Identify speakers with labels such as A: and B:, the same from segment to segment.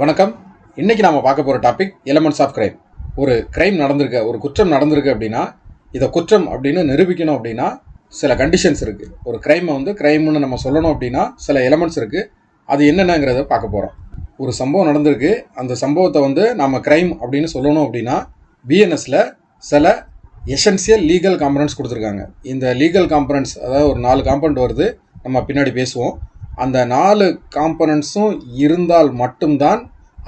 A: வணக்கம். இன்னைக்கு நாம பார்க்க போற டாபிக் எலமெண்ட்ஸ் ஆஃப் கிரைம். ஒரு கிரைம் நடந்திருக்கு, ஒரு குற்றம் நடந்திருக்கு அப்படின்னா இதை குற்றம் அப்படின்னு நிரூபிக்கணும் அப்படின்னா சில கண்டிஷன்ஸ் இருக்கு. ஒரு கிரைமை கிரைம்னு நம்ம சொல்லணும் அப்படின்னா சில எலமெண்ட்ஸ் இருக்கு. அது என்னென்னங்கிறத பார்க்க போறோம். ஒரு சம்பவம் நடந்திருக்கு, அந்த சம்பவத்தை நாம கிரைம் அப்படின்னு சொல்லணும் அப்படின்னா பிஎன்எஸ்ல சில எசென்சியல் லீகல் காம்பனன்ட்ஸ் கொடுத்துருக்காங்க. இந்த லீகல் காம்பனன்ட்ஸ், அதாவது ஒரு 4 காம்பனன்ட் வருது, நம்ம பின்னாடி பேசுவோம். அந்த 4 காம்பனன்ட்ஸும் இருந்தால் மட்டும்தான்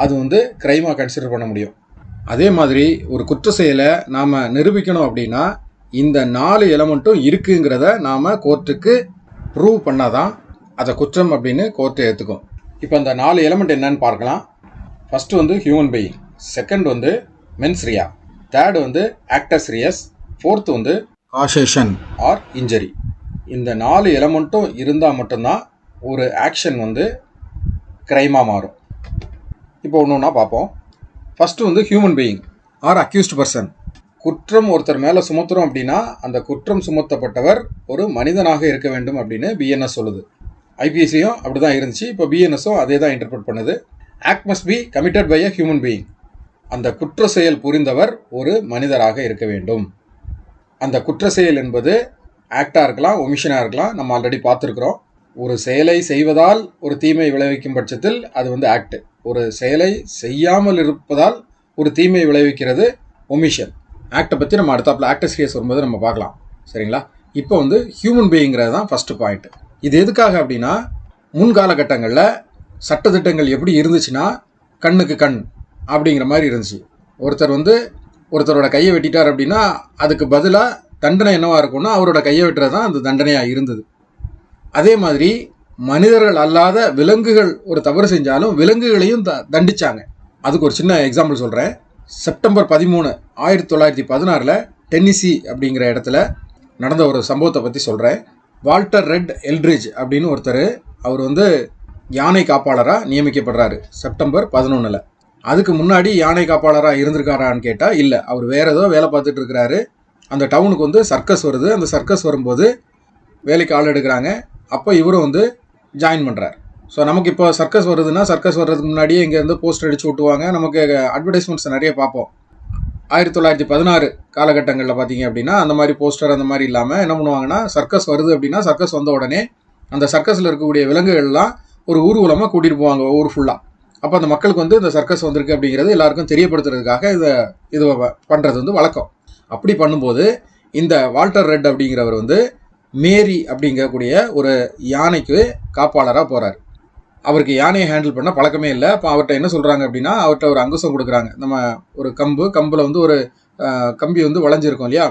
A: அது கிரைமாக கன்சிடர் பண்ண முடியும். அதே மாதிரி ஒரு குற்ற செயலை நாம் நிரூபிக்கணும் அப்படின்னா இந்த 4 எலமெண்ட்டும் இருக்குங்கிறத நாம் கோர்ட்டுக்கு ப்ரூவ் பண்ணாதான் அதை குற்றம் அப்படின்னு கோர்ட்டு ஏற்றுக்கும். இப்போ அந்த 4 எலமெண்ட் என்னன்னு பார்க்கலாம். First human being, second mens rea, third actus reus, fourth causation or injury. இந்த 4 எலமெண்ட்டும் இருந்தால் மட்டும்தான் ஒரு ஆக்ஷன் கிரைமாக மாறும். இப்போ ஒன்று பார்ப்போம். First human being are accused person. குற்றம் ஒருத்தர் மேலே சுமத்துறோம் அப்படின்னா அந்த குற்றம் சுமத்தப்பட்டவர் ஒரு மனிதனாக இருக்க வேண்டும் அப்படின்னு பிஎன்எஸ் சொல்லுது. ஐபிஎஸ்சியும் அப்படி தான் இருந்துச்சு, இப்போ பிஎன்எஸும் அதே தான் இன்டர்பிரட் பண்ணுது. Act must be committed by a human being. அந்த குற்ற செயல் புரிந்தவர் ஒரு மனிதராக இருக்க வேண்டும். அந்த குற்ற செயல் என்பது ஆக்டாக இருக்கலாம், ஒமிஷனாக இருக்கலாம். நம்ம ஆல்ரெடி பார்த்துருக்குறோம். ஒரு செயலை செய்வதால் ஒரு தீமை விளைவிக்கும் பட்சத்தில் அது ஆக்ட். ஒரு செயலை செய்யாமல் இருப்பதால் ஒரு தீமை விளைவிக்கிறது ஒமிஷன். ஆக்டை பற்றி நம்ம அடுத்தாப்பில் ஆக்டர்ஸ் கேஸ் வரும்போது நம்ம பார்க்கலாம். சரிங்களா? இப்போ ஹியூமன் பீயிங்கிறது தான் ஃபஸ்ட்டு பாயிண்ட். இது எதுக்காக அப்படின்னா, முன்காலகட்டங்களில் சட்டத்திட்டங்கள் எப்படி இருந்துச்சுன்னா கண்ணுக்கு கண் அப்படிங்கிற மாதிரி இருந்துச்சு. ஒருத்தர் ஒருத்தரோட கையை வெட்டிட்டார் அப்படின்னா அதுக்கு பதிலாக தண்டனை என்னவாக இருக்கும்னா அவரோட கையை வெட்டுறது தான் அந்த தண்டனையாக இருந்தது. அதே மாதிரி மனிதர்கள் அல்லாத விலங்குகள் ஒரு தவறு செஞ்சாலும் விலங்குகளையும் தண்டிச்சாங்க. அதுக்கு ஒரு சின்ன எக்ஸாம்பிள் சொல்கிறேன். செப்டம்பர் 13, 1916 டென்னிசி அப்படிங்கிற இடத்துல நடந்த ஒரு சம்பவத்தை பற்றி சொல்கிறேன். வால்டர் ரெட் எல்ட்ரிட்ஜ் அப்படின்னு ஒருத்தர், அவர் யானை காப்பாளராக நியமிக்கப்படுறாரு செப்டம்பர் 11. அதுக்கு முன்னாடி யானை காப்பாளராக இருந்திருக்காரான்னு கேட்டால் இல்லை, அவர் வேறு ஏதோ வேலை பார்த்துட்டு இருக்கிறாரு. அந்த டவுனுக்கு சர்க்கஸ் வருது. அந்த சர்க்கஸ் வரும்போது வேலைக்கு ஆள் எடுக்கிறாங்க. அப்போ இவரும் ஜாயின் பண்ணுறார். ஸோ நமக்கு இப்போ சர்க்கஸ் வருதுன்னா சர்க்கஸ் வர்றதுக்கு முன்னாடியே இங்கேருந்து போஸ்டர் அடிச்சு விட்டுவாங்க. நமக்கு அட்வர்டைஸ்மெண்ட்ஸ் நிறைய பார்ப்போம். 1916 காலகட்டங்களில் பார்த்தீங்க அப்படின்னா அந்த மாதிரி போஸ்டர் அந்த மாதிரி இல்லாமல் என்ன பண்ணுவாங்கன்னா, சர்க்கஸ் வருது அப்படின்னா சர்க்கஸ் வந்த உடனே அந்த சர்க்கஸில் இருக்கக்கூடிய விலங்குகள்லாம் ஒரு ஊர்வலமாக கூட்டிகிட்டு போவாங்க ஊர் ஃபுல்லாக. அப்போ அந்த மக்களுக்கு இந்த சர்க்கஸ் வந்திருக்கு அப்படிங்கிறது எல்லாருக்கும் தெரியப்படுத்துறதுக்காக இது பண்ணுறது வழக்கம். அப்படி பண்ணும்போது இந்த வால்டர் ரெட் அப்படிங்கிறவர் மேரி அப்படிங்கக்கூடிய ஒரு யானைக்கு காப்பாளராக போகிறார். அவருக்கு யானையை ஹேண்டில் பண்ண பழக்கமே இல்லை. அப்போ அவர்கிட்ட என்ன சொல்கிறாங்க அப்படின்னா, அவர்கிட்ட ஒரு அங்குசம் கொடுக்குறாங்க. நம்ம ஒரு கம்பில் ஒரு கம்பி வளைஞ்சிருக்கும் இல்லையா?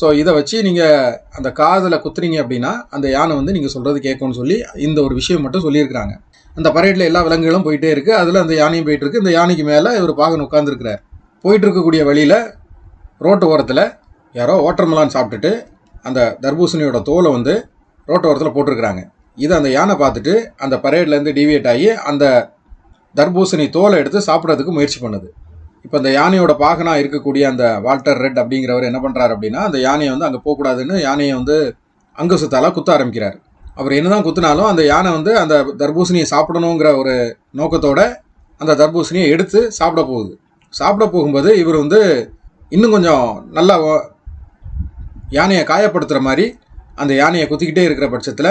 A: ஸோ இதை வச்சு நீங்கள் அந்த காதில் குத்துறீங்க அப்படின்னா அந்த யானை நீங்கள் சொல்கிறது கேட்கும்னு சொல்லி இந்த ஒரு விஷயம் மட்டும் சொல்லியிருக்கிறாங்க. அந்த பரேட்டில் எல்லா விலங்குகளும் போயிட்டே இருக்குது. அதில் அந்த யானையும் போயிட்டு இருக்கு. இந்த யானைக்கு மேலே இவர் பாகன் உட்காந்துருக்கிறார். போயிட்டு இருக்கக்கூடிய வழியில் ரோட்டு ஓரத்தில் யாரோ வாட்டர்மெலான் சாப்பிட்டுட்டு அந்த தர்பூசணியோட தோலை ரோட்டு ஓரத்தில் போட்டிருக்கிறாங்க. இதை அந்த யானை பார்த்துட்டு அந்த பரேட்லேருந்து டிவியேட் ஆகி அந்த தர்பூசணி தோலை எடுத்து சாப்பிட்றதுக்கு முயற்சி பண்ணுது. இப்போ அந்த யானையோட பாகனாக இருக்கக்கூடிய அந்த வால்டர் ரெட் அப்படிங்கிறவர் என்ன பண்ணுறாரு அப்படின்னா, அந்த யானையை அங்கே போகக்கூடாதுன்னு யானையை அங்குசத்தால் குத்த ஆரம்பிக்கிறார். அவர் என்ன தான் குத்தினாலும் அந்த யானை அந்த தர்பூசணியை சாப்பிடணுங்கிற ஒரு நோக்கத்தோட அந்த தர்பூசணியை எடுத்து சாப்பிட போகுது. சாப்பிட போகும்போது இவர் இன்னும் கொஞ்சம் நல்லா யானையை காயப்படுத்துகிற மாதிரி அந்த யானையை குத்திக்கிட்டே இருக்கிற பட்சத்தில்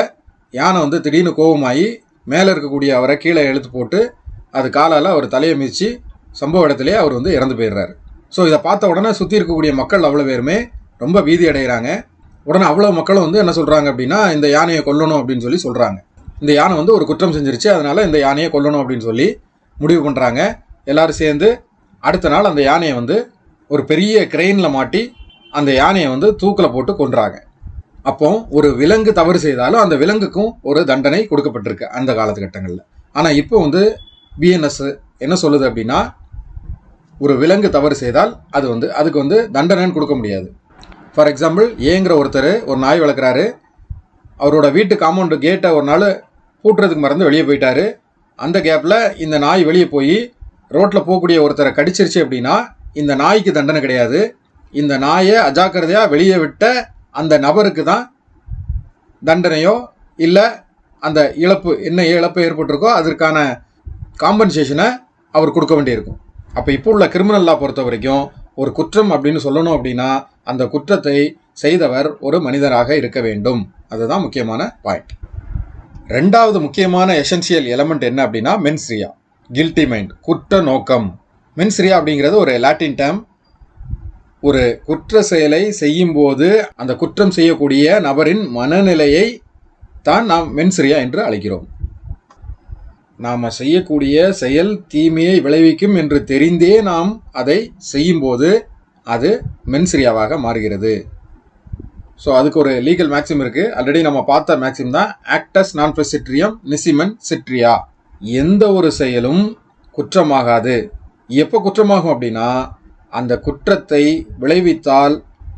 A: யானை திடீர்னு கோபமாகி மேலே இருக்கக்கூடிய அவரை கீழே இழுத்து போட்டு அது காலால் அவர் தலையை மிதித்து சம்பவ இடத்துலேயே அவர் இறந்து போயிடுறாரு. ஸோ இதை பார்த்த உடனே சுற்றி இருக்கக்கூடிய மக்கள் அவ்வளோ பேருமே ரொம்ப பீதி அடைகிறாங்க. உடனே அவ்வளோ மக்களும் என்ன சொல்கிறாங்க அப்படின்னா, இந்த யானையை கொல்லணும் அப்படின்னு சொல்லி சொல்கிறாங்க. இந்த யானை ஒரு குற்றம் செஞ்சிருச்சு, அதனால் இந்த யானையை கொல்லணும் அப்படின்னு சொல்லி முடிவு பண்ணுறாங்க. எல்லோரும் சேர்ந்து அடுத்த நாள் அந்த யானையை ஒரு பெரிய கிரெயினில் மாட்டி அந்த யானையை தூக்கில் போட்டு கொன்றாங்க. அப்போ ஒரு விலங்கு தவறு செய்தாலும் அந்த விலங்குக்கும் ஒரு தண்டனை கொடுக்கப்பட்டிருக்கு அந்த காலகட்டங்களில். ஆனால் இப்போ பிஎன்எஸ் என்ன சொல்லுது அப்படின்னா, ஒரு விலங்கு தவறு செய்தால் அது அதுக்கு தண்டனைன்னு கொடுக்க முடியாது. ஃபார் எக்ஸாம்பிள், ஏங்கிற ஒருத்தர் ஒரு நாய் வளர்க்குறாரு. அவரோட வீட்டு காம்பவுண்டு கேட்டை ஒரு நாள் பூட்டுறதுக்கு மறந்து வெளியே போயிட்டாரு. அந்த கேப்பில் இந்த நாய் வெளியே போய் ரோட்டில் போகக்கூடிய ஒருத்தரை கடிச்சிருச்சு அப்படின்னா இந்த நாய்க்கு தண்டனை கிடையாது. இந்த நாயை அஜாக்கிரதையாக வெளியே விட்ட அந்த நபருக்கு தான் தண்டனையோ இல்லை அந்த இழப்பு என்ன இழப்பு ஏற்பட்டிருக்கோ அதற்கான காம்பன்சேஷனை அவர் கொடுக்க வேண்டியிருக்கும். அப்போ இப்போ உள்ள கிரிமினல் லா பொறுத்த வரைக்கும் ஒரு குற்றம் அப்படின்னு சொல்லணும் அப்படின்னா அந்த குற்றத்தை செய்தவர் ஒரு மனிதராக இருக்க வேண்டும். அதுதான் முக்கியமான பாயிண்ட். ரெண்டாவது முக்கியமான எசென்சியல் எலமெண்ட் என்ன அப்படின்னா மென்ஸ்ரியா, கில்ட்டி மைண்ட், குற்ற நோக்கம். மென்ஸ்ரியா அப்படிங்கிறது ஒரு லாட்டின் டேர்ம். ஒரு குற்ற செயலை செய்யும் போது அந்த குற்றம் செய்யக்கூடிய நபரின் மனநிலையை தான் நாம் மென்ஸ்ரியா என்று அழைக்கிறோம். நாம் செய்யக்கூடிய செயல் தீமையை விளைவிக்கும் என்று தெரிந்தே நாம் அதை செய்யும்போது அது மென்ஸ்ரியாவாக மாறுகிறது. ஸோ அதுக்கு ஒரு லீகல் மேக்ஸிம் இருக்குது. ஆல்ரெடி நம்ம பார்த்த மேக்ஸிம் தான் ஆக்டஸ் நான் பெசிட்ரியம் நிசிமன் சிட்ரியா. எந்த ஒரு செயலும் குற்றமாகாது. எப்போ குற்றமாகும் அப்படின்னா அந்த குற்றத்தை விளைவித்தால்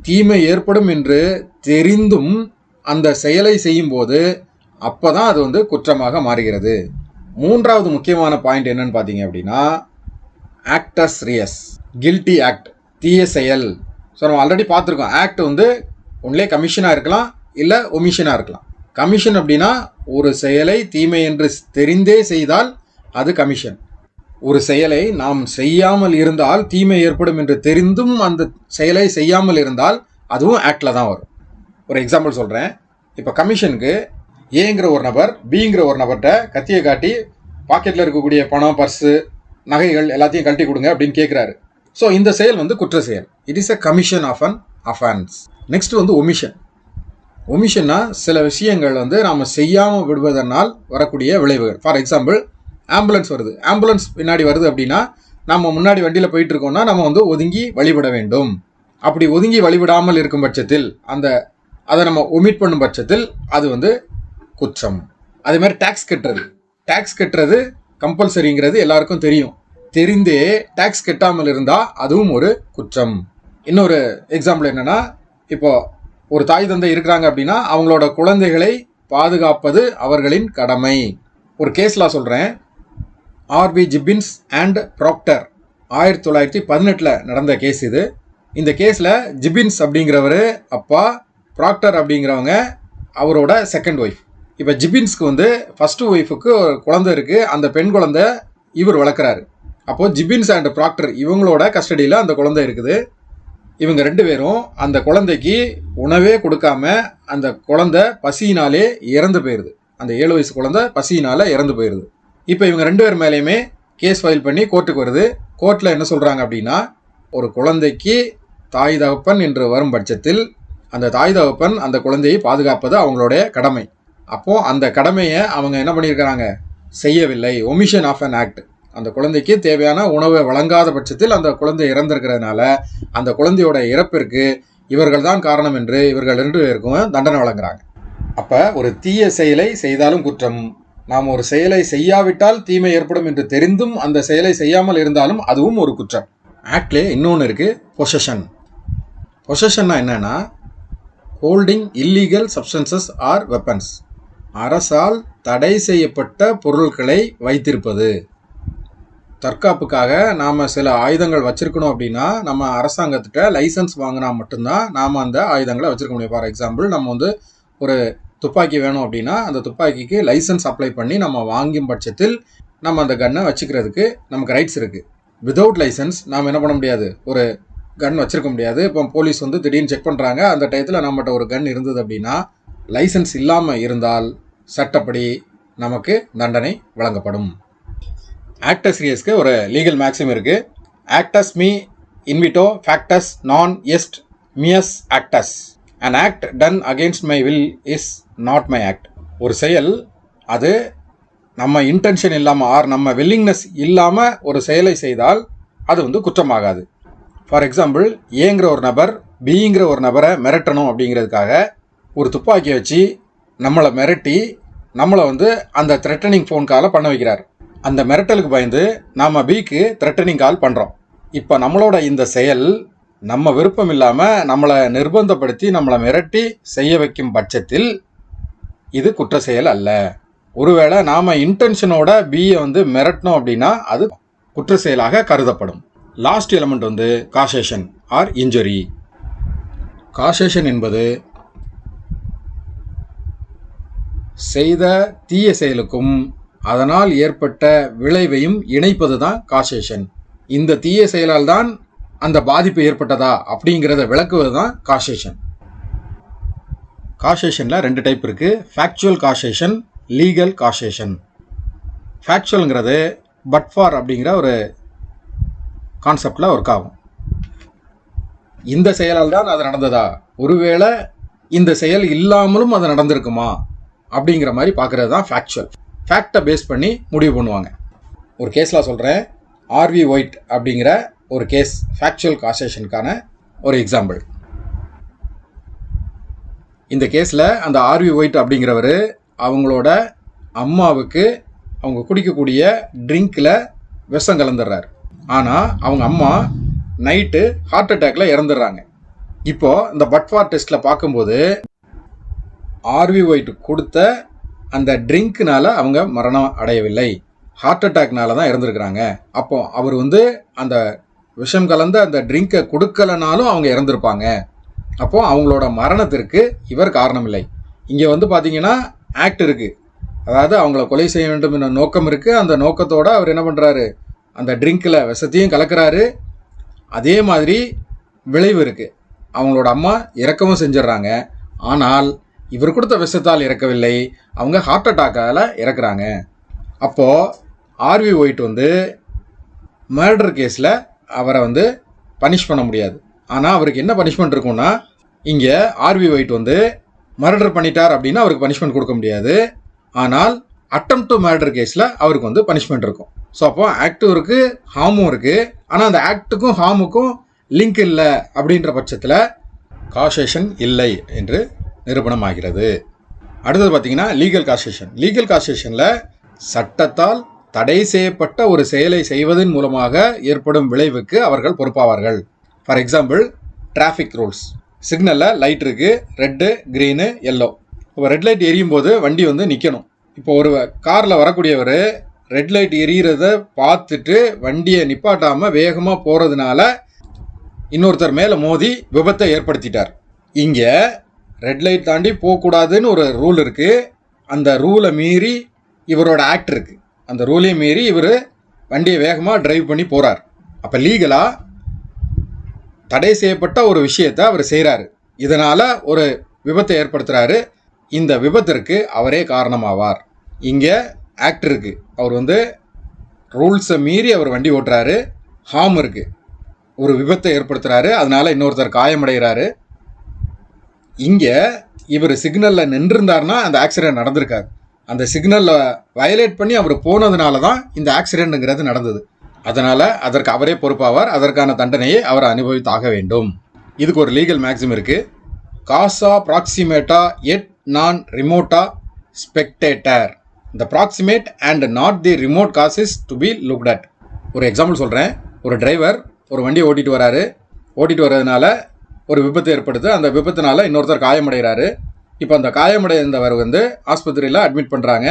A: தீமை ஏற்படும் என்று தெரிந்தும் அந்த செயலை செய்யும்போது அப்போ தான் அது வந்து குற்றமாக மாறுகிறது. மூன்றாவது முக்கியமான பாயிண்ட் என்னன்னு பார்த்தீங்க அப்படின்னா ஆக்டஸ் ரியஸ், கில்ட்டி ஆக்ட், தீய செயல். ஸோ நம்ம ஆல்ரெடி பார்த்துருக்கோம். ஆக்ட் வந்து ஒன்லே கமிஷனாக இருக்கலாம், இல்லை ஒமிஷனாக இருக்கலாம். கமிஷன் அப்படின்னா ஒரு செயலை தீமை என்று தெரிந்தே செய்தால் அது கமிஷன். ஒரு செயலை நாம் செய்யாமல் இருந்தால் தீமை ஏற்படும் என்று தெரிந்தும் அந்த செயலை செய்யாமல் இருந்தால் அதுவும் ஆக்டில் தான் வரும். ஒரு எக்ஸாம்பிள் சொல்கிறேன். இப்போ கமிஷனுக்கு ஏங்கிற ஒரு நபர் பிங்கிற ஒரு நபர்கிட்ட கத்தியை காட்டி பாக்கெட்டில் இருக்கக்கூடிய பணம், பர்ஸு, நகைகள் எல்லாத்தையும் கழட்டி கொடுங்க அப்படின்னு கேட்குறாரு. ஸோ இந்த செயல் வந்து குற்ற செயல். It is a commission of an offence. Next வந்து ஒமிஷன். ஒமிஷன்னா சில விஷயங்கள் வந்து நாம் செய்யாமல் விடுவதனால் வரக்கூடிய விளைவுகள். ஃபார் எக்ஸாம்பிள், ஆம்புலன்ஸ் வருது, ஆம்புலன்ஸ் பின்னாடி வருது அப்படின்னா நம்ம முன்னாடி வண்டியில் போயிட்டு இருக்கோம்னா நம்ம வந்து ஒதுங்கி வழிபட வேண்டும். அப்படி ஒதுங்கி வழிவிடாமல் இருக்கும் பட்சத்தில் அதை நம்ம ஒமிட் பண்ணும் பட்சத்தில் அது வந்து குற்றம். அதே மாதிரி டேக்ஸ் கட்டுறது கம்பல்சரிங்கிறது எல்லாருக்கும் தெரியும். தெரிந்தே டேக்ஸ் கட்டாமல் இருந்தால் அதுவும் ஒரு குற்றம். இன்னொரு எக்ஸாம்பிள் என்னன்னா, இப்போ ஒரு தாய் தந்தை இருக்கிறாங்க அப்படின்னா அவங்களோட குழந்தைகளை பாதுகாப்பது அவர்களின் கடமை. ஒரு கேஸ்லாம் சொல்கிறேன். ஆர்பி ஜிப்பின்ஸ் அண்ட் ப்ராக்டர் 1918 நடந்த கேஸ் இது. இந்த கேஸில் ஜிப்பின்ஸ் அப்படிங்கிறவர் அப்பா, ப்ராக்டர் அப்படிங்கிறவங்க அவரோட செகண்ட் ஒய்ஃப். இப்போ ஜிப்பின்ஸ்க்கு வந்து ஃபஸ்ட்டு ஒய்ஃபுக்கு ஒரு குழந்தை இருக்குது. அந்த பெண் குழந்தை இவர் வளர்க்குறாரு. அப்போது ஜிப்பின்ஸ் அண்ட் ப்ராக்டர் இவங்களோட கஸ்டடியில் அந்த குழந்தை இருக்குது. இவங்க ரெண்டு பேரும் அந்த குழந்தைக்கு உணவே கொடுக்காம அந்த குழந்தை பசியினாலே இறந்து போயிடுது. அந்த 7 வயசு குழந்தை பசியினால் இறந்து போயிடுது. இப்போ இவங்க ரெண்டு பேர் மேலேயுமே கேஸ் ஃபைல் பண்ணி கோர்ட்டுக்கு வருது. கோர்ட்டில் என்ன சொல்கிறாங்க அப்படின்னா, ஒரு குழந்தைக்கு தாய் தகப்பன் என்று வரும் பட்சத்தில் அந்த தாய் தகப்பன் அந்த குழந்தையை பாதுகாப்பது அவங்களுடைய கடமை. அப்போது அந்த கடமையை அவங்க என்ன பண்ணியிருக்கிறாங்க, செய்யவில்லை. Omission of an act. அந்த குழந்தைக்கு தேவையான உணவை வழங்காத பட்சத்தில் அந்த குழந்தை இறந்திருக்கிறதுனால அந்த குழந்தையோட இறப்பிற்கு இவர்கள் தான் காரணம் என்று இவர்கள் 2 பேருக்கும் தண்டனை வழங்குறாங்க. அப்போ ஒரு தீய செயலை செய்தாலும் குற்றம், நாம் ஒரு செயலை செய்யாவிட்டால் தீமை ஏற்படும் என்று தெரிந்தும் அந்த செயலை செய்யாமல் இருந்தாலும் அதுவும் ஒரு குற்றம். ஆக்ட்லேயே இன்னொன்று இருக்குது, பொசஷன். பொசஷன்னா என்னன்னா, holding illegal substances R weapons. அரசால் தடை செய்யப்பட்ட பொருட்களை வைத்திருப்பது. தற்காப்புக்காக நாம் சில ஆயுதங்கள் வச்சுருக்கணும் அப்படின்னா நம்ம அரசாங்கத்திட்ட லைசன்ஸ் வாங்கினா மட்டும்தான் நாம் அந்த ஆயுதங்களை வச்சுருக்க முடியும். ஃபார் எக்ஸாம்பிள், நம்ம வந்து ஒரு துப்பாக்கி வேணும் அப்படின்னா அந்த துப்பாக்கிக்கு லைசன்ஸ் அப்ளை பண்ணி நம்ம வாங்கும் பட்சத்தில் நம்ம அந்த கன்னை வச்சுக்கிறதுக்கு நமக்கு ரைட்ஸ் இருக்குது. விதவுட் லைசன்ஸ் நாம் என்ன பண்ண முடியாது, ஒரு கன் வச்சுருக்க முடியாது. இப்போ போலீஸ் வந்து திடீர்னு செக் பண்ணுறாங்க, அந்த டயத்தில் நம்மகிட்ட ஒரு கன் இருந்தது அப்படின்னா லைசன்ஸ் இல்லாமல் இருந்தால் சட்டப்படி நமக்கு தண்டனை வழங்கப்படும். ஆக்டஸ் ரியஸ்க்கு ஒரு லீகல் மேக்ஸிம் இருக்குது. Actus me invito factus non est meus actus. An act done against my will is not my act. ஒரு செயல் அது நம்ம இன்டென்ஷன் இல்லாமல் ஆர் நம்ம வில்லிங்னஸ் இல்லாமல் ஒரு செயலை செய்தால் அது வந்து குற்றமாகாது. ஃபார் எக்ஸாம்பிள், ஏங்கிற ஒரு நபர் பிங்கிற ஒரு நபரை மிரட்டணும் அப்படிங்கிறதுக்காக ஒரு துப்பாக்கியை வச்சு நம்மளை மிரட்டி நம்மளை வந்து அந்த த்ரெட்டனிங் ஃபோன் காலை பண்ண வைக்கிறார். அந்த மிரட்டலுக்கு பயந்து நாம் பிக்கு த்ரெட்டனிங் கால் பண்ணுறோம். இப்போ நம்மளோட இந்த செயல் நம்ம விருப்பம் இல்லாமல் நம்மளை நிர்பந்தப்படுத்தி நம்மளை மிரட்டி செய்ய வைக்கும் பட்சத்தில் இது குற்ற செயல் அல்ல. ஒருவேளை நாம் இன்டென்ஷனோட பியை வந்து மிரட்டணும் அப்படின்னா அது குற்ற செயலாக கருதப்படும். லாஸ்ட் எலிமெண்ட் வந்து காசேஷன் ஆர் இன்ஜுரி. காசேஷன் என்பது செய்த தீய செயலுக்கும் அதனால் ஏற்பட்ட விளைவையும் இணைப்பது தான் காசேஷன். இந்த தீய செயலால் தான் அந்த பாதிப்பு ஏற்பட்டதா அப்படிங்கிறத விளக்குவது தான் காசேஷன். காசேஷனில் 2 டைப் இருக்குது. Factual causation, legal causation. ஃபேக்சுவல்ங்கிறது பட் ஃபார் அப்படிங்கிற ஒரு கான்செப்டில் ஒர்க் ஆகும். இந்த செயலால் தான் அது நடந்ததா, ஒருவேளை இந்த செயல் இல்லாமலும் அது நடந்திருக்குமா அப்படிங்கிற மாதிரி பார்க்குறது தான் ஃபேக்சுவல். ஃபேக்டை பேஸ் பண்ணி முடிவு பண்ணுவாங்க. ஒரு கேஸில் சொல்கிறேன். ஆர்வி ஒயிட் அப்படிங்கிற ஒரு கேஸ் ஃபேக்சுவல் காசேஷனுக்கான ஒரு எக்ஸாம்பிள். இந்த கேஸில் அந்த ஆர்வி ஒயிட் அப்படிங்கிறவர் அவங்களோட அம்மாவுக்கு அவங்க குடிக்கக்கூடிய ட்ரிங்க்கில் விஷம் கலந்துடுறாரு. ஆனால் அவங்க அம்மா நைட்டு ஹார்ட் அட்டாக்ல இறந்துடுறாங்க. இப்போது இந்த பட்ஃபார் டெஸ்ட்டில் பார்க்கும்போது ஆர்வி ஒயிட் கொடுத்த அந்த ட்ரிங்க்னால அவங்க மரணம் அடையவில்லை, ஹார்ட் அட்டாக்னால தான் இறந்துருக்குறாங்க. அப்போ அவர் அந்த விஷம் கலந்த அந்த ட்ரிங்கை கொடுக்கலனாலும் அவங்க இறந்துருப்பாங்க. அப்போ அவங்களோட மரணத்திற்கு இவர் காரணம் இல்லை. இங்கே பார்த்தீங்கன்னா ஆக்ட் இருக்குது. அதாவது அவங்கள கொலை செய்ய வேண்டும் என்ற நோக்கம் இருக்குது. அந்த நோக்கத்தோடு அவர் என்ன பண்ணுறாரு, அந்த ட்ரிங்க்கில் விஷத்தையும் கலக்கிறாரு. அதே மாதிரி விளைவு இருக்குது. அவங்களோட அம்மா இறக்கவும் செஞ்சிடறாங்க. ஆனால் இவர் கொடுத்த விஷத்தால் இறக்கவில்லை, அவங்க ஹார்ட் அட்டாக்கால் இறக்குறாங்க. அப்போது ஆர்வி ஒயிட் மர்டர் கேஸில் அவரை பனிஷ் பண்ண முடியாது. ஆனால் அவருக்கு என்ன பனிஷ்மெண்ட் இருக்கும்னா, இங்கே ஆர்வி ஒயிட் மர்டர் பண்ணிட்டார் அப்படின்னா அவருக்கு பனிஷ்மெண்ட் கொடுக்க முடியாது. ஆனால் அட்டெம்ப்ட் டு மர்டர் கேஸில் அவருக்கு பனிஷ்மெண்ட் இருக்கும். ஸோ அப்போ ஆக்டும் இருக்குது, ஹார்மும் இருக்குது. ஆனால் அந்த ஆக்டுக்கும் ஹார்முக்கும் லிங்க் இல்லை அப்படின்ற பட்சத்தில் காசேஷன் இல்லை என்று நிரூபணம் ஆகிறது. அடுத்தது பார்த்தீங்கன்னா லீகல் காசேஷன். லீகல் காசேஷனில் சட்டத்தால் தடை செய்யப்பட்ட ஒரு செயலை செய்வதன் மூலமாக ஏற்படும் விளைவுக்கு அவர்கள் பொறுப்பாவார்கள். For example, traffic rules. சிக்னலில் லைட் இருக்குது, ரெட்டு, க்ரீனு, எல்லோ. இப்போ ரெட் லைட் எரியும் போது வண்டி நிற்கணும். இப்போ ஒரு காரில் வரக்கூடியவர் ரெட் லைட் எரியிறத பார்த்துட்டு வண்டியை நிப்பாட்டாமல் வேகமாக போகிறதுனால இன்னொருத்தர் மேலே மோதி விபத்தை ஏற்படுத்திட்டார். இங்கே ரெட் லைட் தாண்டி போகக்கூடாதுன்னு ஒரு ரூல் இருக்குது. அந்த ரூலை மீறி இவரோட ஆக்ட் இருக்குது. அந்த ரூலையும் மீறி இவர் வண்டியை வேகமாக டிரைவ் பண்ணி போகிறார். அப்போ லீகலாக தடை செய்யப்பட்ட ஒரு விஷயத்தை அவர் செய்கிறாரு. இதனால் ஒரு விபத்தை ஏற்படுத்துகிறாரு. இந்த விபத்திற்கு அவரே காரணமாவார். இங்கே ஆக்ட் இருக்குது. அவர் ரூல்ஸை மீறி அவர் வண்டி ஓட்டுறாரு. ஹார்ம் இருக்குது, ஒரு விபத்தை ஏற்படுத்துகிறாரு. அதனால் இன்னொருத்தர் காயமடைகிறாரு. இங்கே இவர் சிக்னலில் நின்றுருந்தார்னா அந்த ஆக்சிடென்ட் நடந்திருக்காரு. அந்த சிக்னலில் வயலேட் பண்ணி அவர் போனதுனால தான் இந்த ஆக்சிடென்ட்டுங்கிறது நடந்தது. அதனால் அதற்கு அவரே பொறுப்பாவார். அதற்கான தண்டனையை அவர் அனுபவித்தாக வேண்டும். இதுக்கு ஒரு லீகல் மேக்ஸிம் இருக்குது. காசா proxima et non remota spectatur. The proximate and not the remote cause is to be looked at. ஒரு எக்ஸாம்பிள் சொல்கிறேன். ஒரு டிரைவர் ஒரு வண்டியை ஓட்டிட்டு வராரு. ஓட்டிட்டு வர்றதுனால ஒரு விபத்து ஏற்படுது. அந்த விபத்துனால இன்னொருத்தர் காயமடைகிறாரு. இப்போ அந்த காயமடைந்தவர் ஆஸ்பத்திரியில் அட்மிட் பண்ணுறாங்க.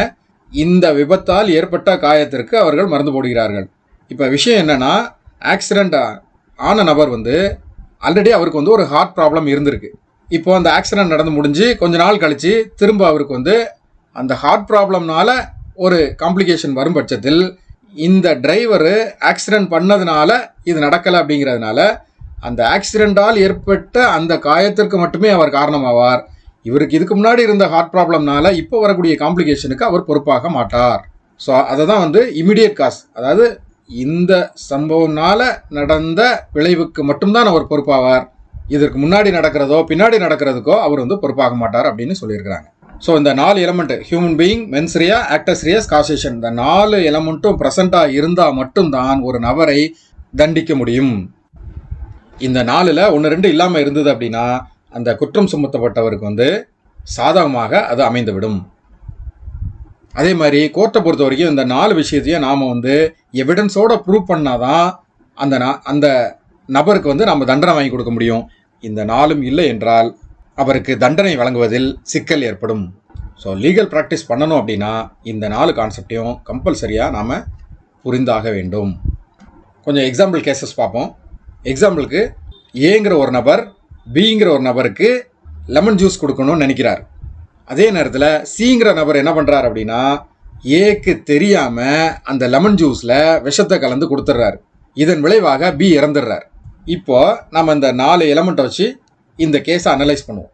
A: இந்த விபத்தால் ஏற்பட்ட காயத்திற்கு அவர்கள் மருந்து போடுகிறார்கள். இப்போ விஷயம் என்னென்னா, ஆக்சிடெண்ட் ஆன நபர் ஆல்ரெடி அவருக்கு ஒரு ஹார்ட் ப்ராப்ளம் இருந்திருக்கு. இப்போ அந்த ஆக்சிடெண்ட் நடந்து முடிஞ்சு கொஞ்ச நாள் கழித்து திரும்ப அவருக்கு அந்த ஹார்ட் ப்ராப்ளம்னால ஒரு காம்ப்ளிகேஷன் வரும் பட்சத்தில் இந்த டிரைவரு ஆக்சிடெண்ட் பண்ணதுனால இது நடக்கலை அப்படிங்கிறதுனால அந்த ஆக்சிடெண்டால் ஏற்பட்ட அந்த காயத்திற்கு மட்டுமே அவர் காரணமாவார். இவருக்கு இதுக்கு முன்னாடி இருந்த ஹார்ட் ப்ராப்ளம்னால இப்போ வரக்கூடிய காம்ப்ளிகேஷனுக்கு அவர் பொறுப்பாக மாட்டார். ஸோ அதை தான் இமிடியேட் காஸ், அதாவது இந்த சம்பவம்னால நடந்த விளைவுக்கு மட்டும்தான் அவர் பொறுப்பாவார். இதற்கு முன்னாடி நடக்கிறதோ பின்னாடி நடக்கிறதுக்கோ அவர் பொறுப்பாக மாட்டார் அப்படின்னு சொல்லியிருக்கிறாங்க. ஸோ இந்த 4 element, human being, mens rea, actus reus, causation, இந்த 4 எலமெண்ட்டும் ப்ரெசண்டாக இருந்தால் மட்டும்தான் ஒரு நபரை தண்டிக்க முடியும். இந்த 4ல் 1-2 இல்லாமல் இருந்தது அப்படின்னா அந்த குற்றம் சுமத்தப்பட்டவருக்கு சாதகமாக அது அமைந்துவிடும். அதே மாதிரி கோர்ட்டை பொறுத்த வரைக்கும் இந்த 4 விஷயத்தையும் நாம் எவிடன்ஸோட ப்ரூவ் பண்ணாதான் அந்த நபருக்கு நாம் தண்டனை வாங்கி கொடுக்க முடியும். இந்த 4ம் இல்லை என்றால் அவருக்கு தண்டனை வழங்குவதில் சிக்கல் ஏற்படும். ஸோ லீகல் ப்ராக்டிஸ் பண்ணணும் அப்படின்னா இந்த 4 கான்செப்டையும் கம்பல்சரியாக நாம் புரிந்தாக வேண்டும். கொஞ்சம் எக்ஸாம்பிள் கேசஸ் பார்ப்போம். எக்ஸாம்பிளுக்கு, ஏங்கிற ஒரு நபர் பிங்கிற ஒரு நபருக்கு லெமன் ஜூஸ் கொடுக்கணும்னு நினைக்கிறார். அதே நேரத்தில் சிங்கிற நபர் என்ன பண்ணுறார் அப்படின்னா, ஏக்கு தெரியாம அந்த லெமன் ஜூஸ்ல விஷத்தை கலந்து கொடுத்துட்றாரு. இதன் விளைவாக பி இறந்துடுறார். இப்போ நம்ம இந்த 4 எலமெண்ட்டை வச்சு இந்த கேஸை அனலைஸ் பண்ணுவோம்.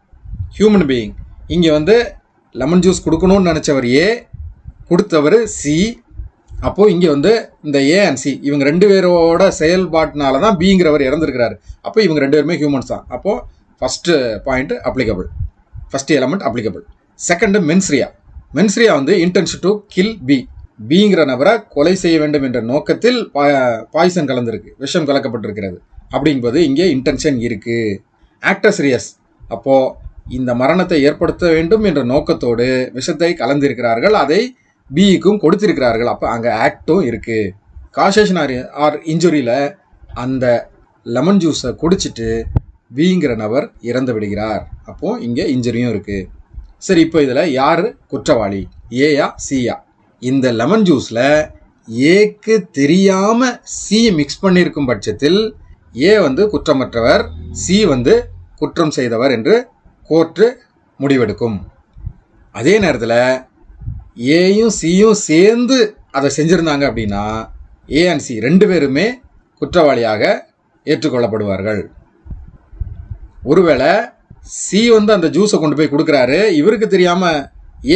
A: ஹியூமன் பீயிங் இங்கே வந்து லெமன் ஜூஸ் கொடுக்கணும்னு நினச்சவர் ஏ, கொடுத்தவர் சி. அப்போது இங்கே வந்து இந்த ஏ அண்ட் சி இவங்க 2 பேரோட செயல்பாட்டினால தான் பிங்கிறவர் இறந்துருக்கிறாரு. அப்போ இவங்க 2 பேருமே ஹியூமன்ஸ் தான். அப்போது first point applicable, first element applicable. Second மென்ஸ்ரியா. மென்ஸ்ரியா வந்து இன்டென்ஷன் டு கில் பிங்கிற நபரை கொலை செய்ய வேண்டும் என்ற நோக்கத்தில் பாய்சன் கலந்துருக்கு, விஷம் கலக்கப்பட்டிருக்கிறது. அப்படிங்கும்போது இங்கே இன்டென்ஷன் இருக்குது. ஆக்டஸ் ரியஸ், அப்போது இந்த மரணத்தை ஏற்படுத்த வேண்டும் என்ற நோக்கத்தோடு விஷத்தை கலந்திருக்கிறார்கள், அதை பிக்கும் கொடுத்திருக்கிறார்கள். அப்போ அங்கே ஆக்டும் இருக்குது. காசேஷன் ஆர் இன்ஜுரியில் அந்த லெமன் ஜூஸை குடிச்சிட்டு பிங்கிற நபர் இறந்து விடுகிறார். அப்போது இங்கே இன்ஜுரியும் இருக்குது. சரி, இப்போ இதில் யார் குற்றவாளி, ஏயா சியா? இந்த லெமன் ஜூஸில் ஏக்கு தெரியாமல் சி மிக்ஸ் பண்ணியிருக்கும் பட்சத்தில் ஏ வந்து குற்றமற்றவர், சி வந்து குற்றம் செய்தவர் என்று கோர்ட்டு முடிவெடுக்கும். அதே நேரத்தில் ஏயும் சியும் சேர்ந்து அதை செஞ்சுருந்தாங்க அப்படின்னா ஏ அண்ட் சி 2 பேருமே குற்றவாளியாக ஏற்றுக்கொள்ளப்படுவார்கள். ஒருவேளை சி வந்து அந்த ஜூஸை கொண்டு போய் கொடுக்குறாரு, இவருக்கு தெரியாமல்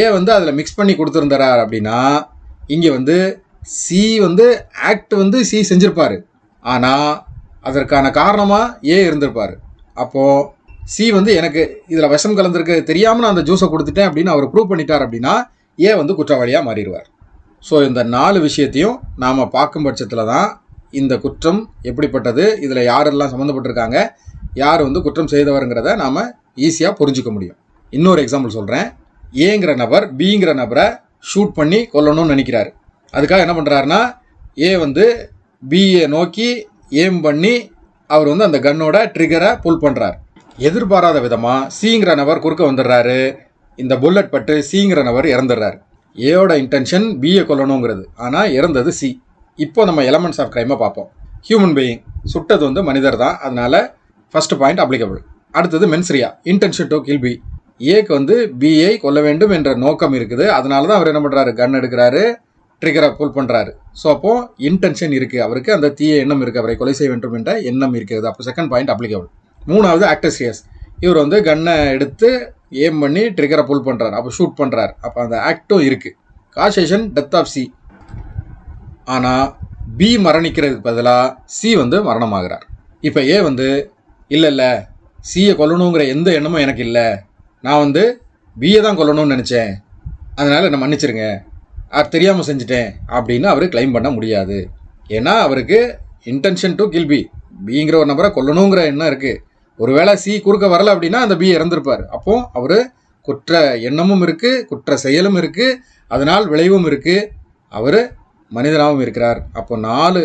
A: ஏ வந்து அதில் மிக்ஸ் பண்ணி கொடுத்துருந்தார் அப்படின்னா இங்கே வந்து சி வந்து ஆக்ட் வந்து சி செஞ்சுருப்பார், ஆனால் அதற்கான காரணமாக ஏ இருந்திருப்பார். அப்போது சி வந்து எனக்கு இதில் விஷம் கலந்துருக்கு தெரியாமல் நான் அந்த ஜூஸை கொடுத்துட்டேன் அப்படின்னு அவர் ப்ரூவ் பண்ணிட்டார் அப்படின்னா ஏ வந்து குற்றவாளியாக மாறிடுவார். ஸோ இந்த 4 விஷயத்தையும் நாம் பார்க்கும் பட்சத்தில் தான் இந்த குற்றம் எப்படிப்பட்டது, இதில் யாரெல்லாம் சம்மந்தப்பட்டிருக்காங்க, யார் வந்து குற்றம் செய்தவருங்கிறத நாம் ஈஸியாக புரிஞ்சிக்க முடியும். இன்னொரு எக்ஸாம்பிள் சொல்கிறேன். ஏங்கிற நபர் பிங்கிற நபரை ஷூட் பண்ணி கொல்லணும்னு நினைக்கிறாரு. அதுக்காக என்ன பண்ணுறாருன்னா ஏ வந்து பியை நோக்கி ஏம் பண்ணி அவர் வந்து அந்த கன்னோட ட்ரிகரை புல் பண்ணுறார். எதிர்பாராத விதமாக சிங்கிற நபர் குறுக்க வந்துடுறாரு. இந்த புல்லட் பட்டு சிங்கிற நபர் இறந்துடுறாரு. ஏயோட இன்டென்ஷன் பியை கொல்லணுங்கிறது, ஆனால் இறந்தது சி. இப்போ நம்ம எலமெண்ட்ஸ் ஆஃப் கிரைமை பார்ப்போம். ஹியூமன் பீயிங், சுட்டது வந்து மனிதர் தான், அதனால் ஃபஸ்ட்டு பாயிண்ட் அப்ளிகபிள். அடுத்தது mens rea, intention to kill B. ஏக்கு வந்து பியை கொல்ல வேண்டும் என்ற நோக்கம் இருக்குது, அதனால தான் அவர் என்ன பண்ணுறாரு, கன் எடுக்கிறாரு, ட்ரிகரை புல் பண்ணுறாரு. ஸோ அப்போது இன்டென்ஷன் இருக்குது, அவருக்கு அந்த தீய எண்ணம் இருக்குது, அவரை கொலை செய்ய வேண்டும் என்ற எண்ணம் இருக்கிறது. அப்போ செகண்ட் பாயிண்ட் அப்ளிகபிள். 3வது ஆக்டஸ் ரியஸ், இவர் வந்து கன்னை எடுத்து ஏம் பண்ணி ட்ரிகரை புல் பண்ணுறாரு, அப்போ ஷூட் பண்ணுறாரு, அப்போ அந்த ஆக்டும் இருக்குது. காசேஷன் டெத் ஆஃப் சி, ஆனால் பி மரணிக்கிறதுக்கு பதிலாக சி வந்து மரணமாகிறார். இப்போ ஏ வந்து இல்லை சியை கொல்லணுங்கிற எந்த எண்ணமும் எனக்கு இல்லை, நான் வந்து பியை தான் கொல்லணும்னு நினச்சேன், அதனால் என்னை மன்னிச்சிருங்க, அது தெரியாமல் செஞ்சுட்டேன் அப்படின்னு அவர் கிளைம் பண்ண முடியாது. ஏன்னா அவருக்கு இன்டென்ஷன் டு கில் பிங்கிற ஒரு நபரை கொல்லணுங்கிற எண்ணம் இருக்குது. ஒருவேளை சி குறுக்க வரலை அப்படின்னா அந்த பி இறந்துருப்பார். அப்போது அவர் குற்ற எண்ணமும் இருக்குது, குற்ற செயலும் இருக்குது, அதனால் விளைவும் இருக்குது, அவர் மனிதனாகவும் இருக்கிறார். அப்போ 4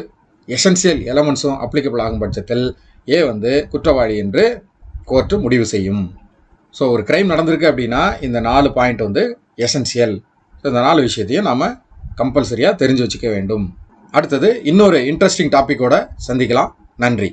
A: எசென்சியல் எலமெண்ட்ஸும் அப்ளிகபிள் ஆகும் பட்சத்தில் ஏ வந்து குற்றவாளி என்று கோர்ட்டு முடிவு செய்யும். ஸோ ஒரு கிரைம் நடந்திருக்கு அப்படின்னா இந்த 4 பாயிண்ட் வந்து எசென்சியல். ஸோ இந்த 4 விஷயத்தையும் நாம் கம்பல்சரியாக தெரிஞ்சு வச்சுக்க வேண்டும். அடுத்தது இன்னொரு இன்ட்ரெஸ்டிங் டாப்பிக்கோட சந்திக்கலாம். நன்றி.